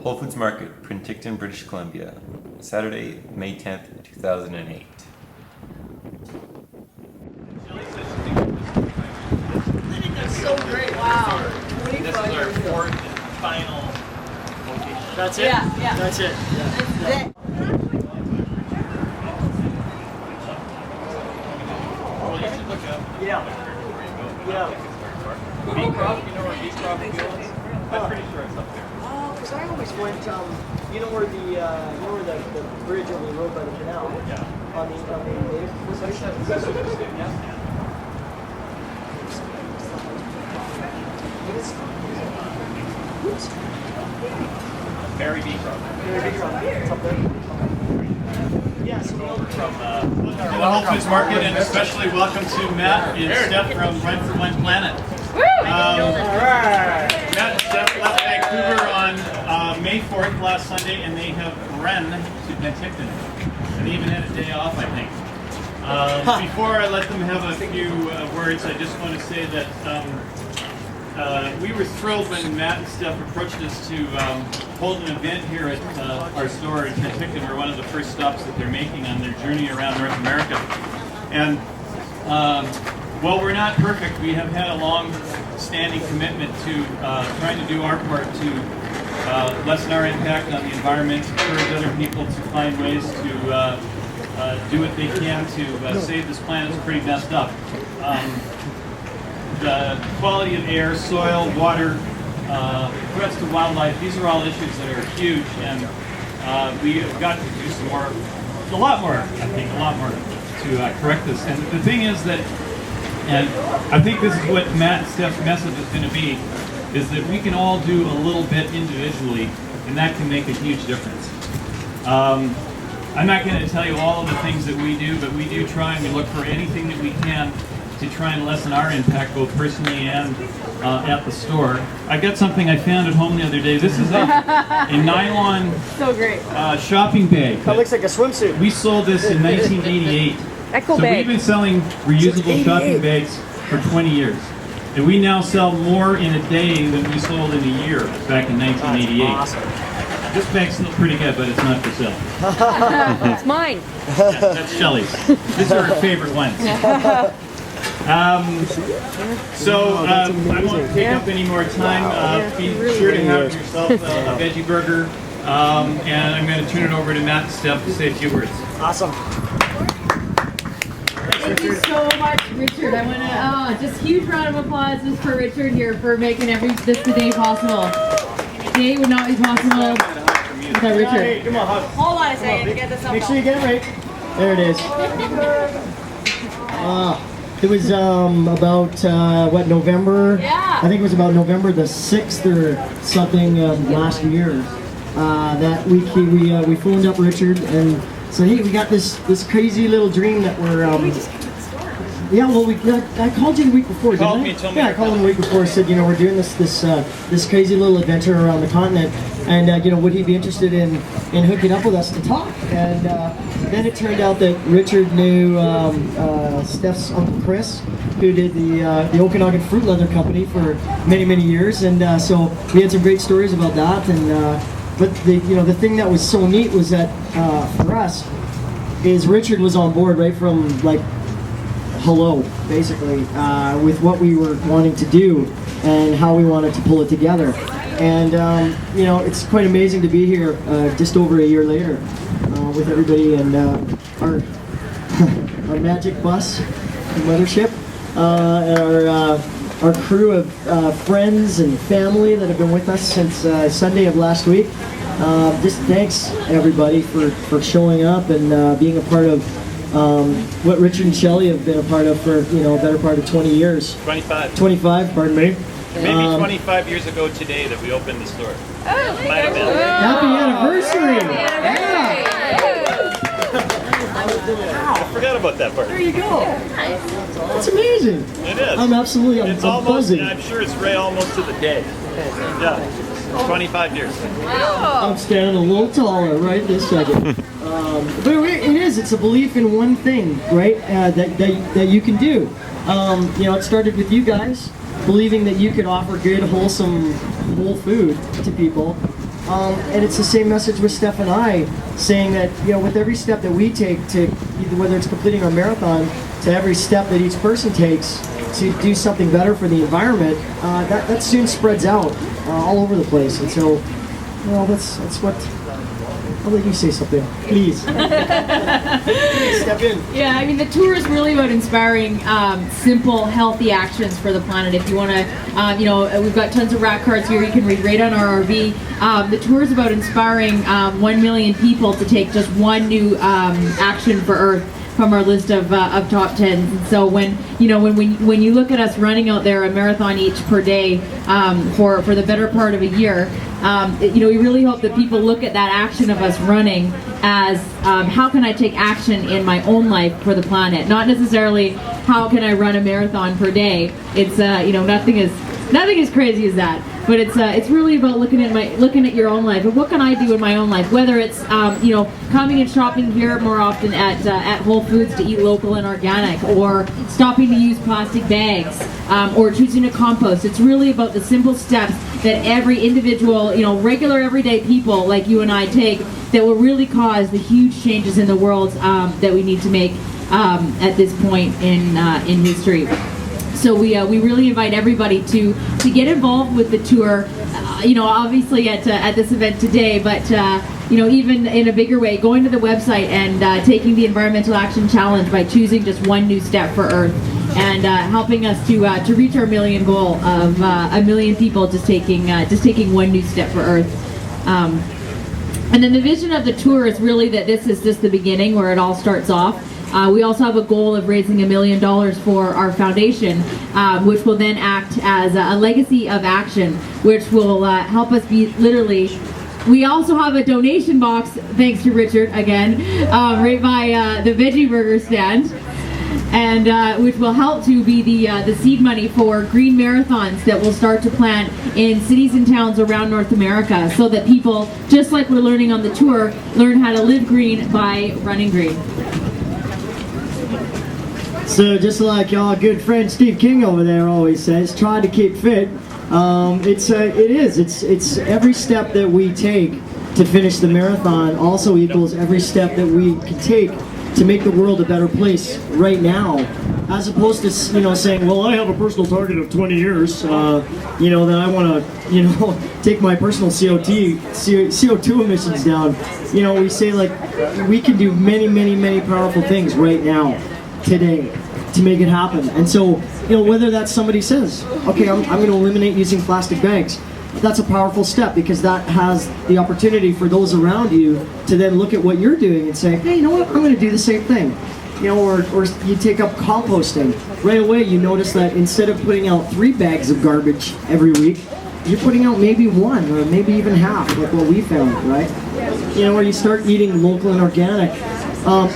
Whole Foods Market, Penticton, British Columbia, Saturday, May 10th, 2008. That's so great. Wow. This is our fourth and final location. That's it? Yeah. That's it. That's it. Well, you should look up. Yeah. Yeah. Beecroft, you know where Beecroft is? I'm pretty sure it's up there. Oh, because I always went, you know where the bridge over the road by the canal? Yeah. On the native. That's what you're saying, yeah. Barry Beecroft. It's up there. Yeah, so From the Whole Foods Market, and especially welcome to Matt and Steph from Run for One Planet. Matt and Steph left Vancouver on May 4th last Sunday, and they have run to Penticton. And they even had a day off, I think. Before I let them have a few words, I just want to say that we were thrilled when Matt and Steph approached us to hold an event here at our store in Penticton. We're one of the first stops that they're making on their journey around North America. And while we're not perfect, we have had a long-standing commitment to trying to do our part to lessen our impact on the environment, encourage other people to find ways to do what they can to save this planet. It's pretty messed up. The quality of air, soil, water, threats to wildlife, these are all issues that are huge, and we have got to do a lot more to correct this. And the thing is that, and I think this is what Matt and Steph's message is going to be, is that we can all do a little bit individually, and that can make a huge difference. I'm not going to tell you all of the things that we do, but we do try and we look for anything that we can to try and lessen our impact, both personally and at the store. I got something I found at home the other day. This is a nylon So great. shopping bag. that looks like a swimsuit. We sold this in 1988. Echo So bag. we've been selling reusable shopping bags for 20 years. And we now sell more in a day than we sold in a year back in 1988. Awesome. This bag's still pretty good, but it's not for sale. It's mine. That's Shelley's. These are her favorite ones. I won't take up any more time. Be sure to have yourself a veggie burger. And I'm going to turn it over to Matt and Steph to say a few words. Awesome. Thank you so much, Richard. I want to just huge round of applause just for Richard here for making this today possible. Today would not be possible without Richard. Hey, come on, hug. Hold on a second to get this up. Make sure you get it right. There it is. It was about November? Yeah. I think it was about November the 6th or something last year. That week we phoned up Richard and said, hey, we got this crazy little dream that we're. Yeah, well, I called you the week before, didn't I? I called him the week before. Said, we're doing this crazy little adventure around the continent, and would he be interested in hooking up with us to talk? And then it turned out that Richard knew Steph's uncle Chris, who did the Okanagan Fruit Leather Company for many years, and so we had some great stories about that. And but the thing that was so neat was that for us is Richard was on board right from like hello, basically, with what we were wanting to do and how we wanted to pull it together. And it's quite amazing to be here just over a year later with everybody and our magic bus mothership, our crew of friends and family that have been with us since Sunday of last week. Just thanks everybody for showing up and being a part of what Richard and Shelley have been a part of for a better part of 20 years. 25. 25, pardon me. Maybe 25 years ago today that we opened the store. Might have been. Happy anniversary! I forgot about that part. There you go. That's amazing. It is. I'm absolutely It's I'm almost, buzzing. I'm sure it's right almost to the day. Yeah. 25 years. I'm standing a little taller right this second. But it is. It's a belief in one thing, right? That you can do. It started with you guys believing that you could offer good, wholesome, whole food to people, And it's the same message with Steph and I, saying that, you know, with every step that we take to, whether it's completing our marathon, to every step that each person takes to do something better for the environment, that soon spreads out all over the place. And so, you know, that's what. I'll let you say something, please. Step in. Yeah, I mean, the tour is really about inspiring simple, healthy actions for the planet. If you want to, you know, we've got tons of rat cards here you can read right on our RV. The tour is about inspiring 1 million people to take just one new action for Earth from our list of top 10s. And so when you look at us running out there a marathon each per day for the better part of a year, you know, we really hope that people look at that action of us running as how can I take action in my own life for the planet, not necessarily how can I run a marathon per day. It's you know, nothing as crazy as that, but it's really about looking at your own life and what can I do in my own life, whether it's you know, coming and shopping here more often at Whole Foods to eat local and organic, or stopping to use plastic bags, or choosing to compost. It's really about the simple steps that every individual, you know, regular everyday people like you and I take that will really cause the huge changes in the world that we need to make at this point in history. So we really invite everybody to get involved with the tour. You know, obviously at this event today, but you know, even in a bigger way, going to the website and taking the Environmental Action Challenge by choosing just one new step for Earth, and helping us to reach our million goal of 1 million people just taking one new step for Earth. And then the vision of the tour is really that this is just the beginning where it all starts off. We also have a goal of raising $1 million for our foundation, which will then act as a legacy of action, which will help us be literally. We also have a donation box, thanks to Richard again, right by the veggie burger stand, and which will help to be the seed money for green marathons that we'll start to plant in cities and towns around North America, so that people, just like we're learning on the tour, learn how to live green by running green. So just like our good friend Steve King over there always says, try to keep fit. It's every step that we take to finish the marathon also equals every step that we can take to make the world a better place right now, as opposed to, you know, saying, well, I have a personal target of 20 years, you know, that I want to, you know, take my personal CO2 emissions down. You know, we say, like, we can do many powerful things right now, today, to make it happen. And so, you know, whether that's somebody says, okay, I'm going to eliminate using plastic bags, that's a powerful step, because that has the opportunity for those around you to then look at what you're doing and say, hey, you know what, I'm going to do the same thing. You know, or you take up composting. Right away you notice that instead of putting out 3 bags of garbage every week, you're putting out maybe 1 or maybe even half, like what we found, right? You know, where you start eating local and organic,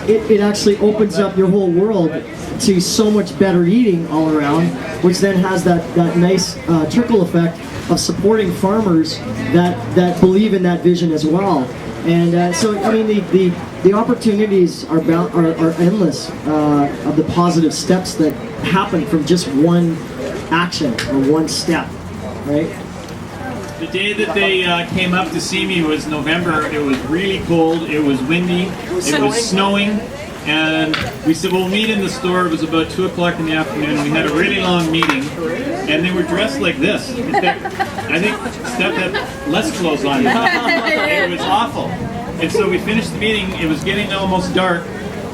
it actually opens up your whole world to so much better eating all around, which then has that nice trickle effect of supporting farmers that believe in that vision as well. And so, I mean, the opportunities are endless of the positive steps that happen from just one action or one step, right? The day that they came up to see me was November. It was really cold, it was windy, it was snowing, and we said, we'll meet in the store. It was about 2 o'clock in the afternoon. We had a really long meeting, and they were dressed like this. In fact, I think Steph had less clothes on. It was awful. And so we finished the meeting, it was getting almost dark,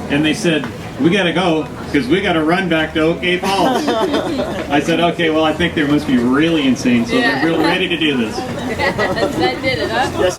and they said, we gotta go, because we gotta run back to OK Falls. I said, okay, well, I think they must be really insane, so they're real ready to do this. That did it, huh? Yes.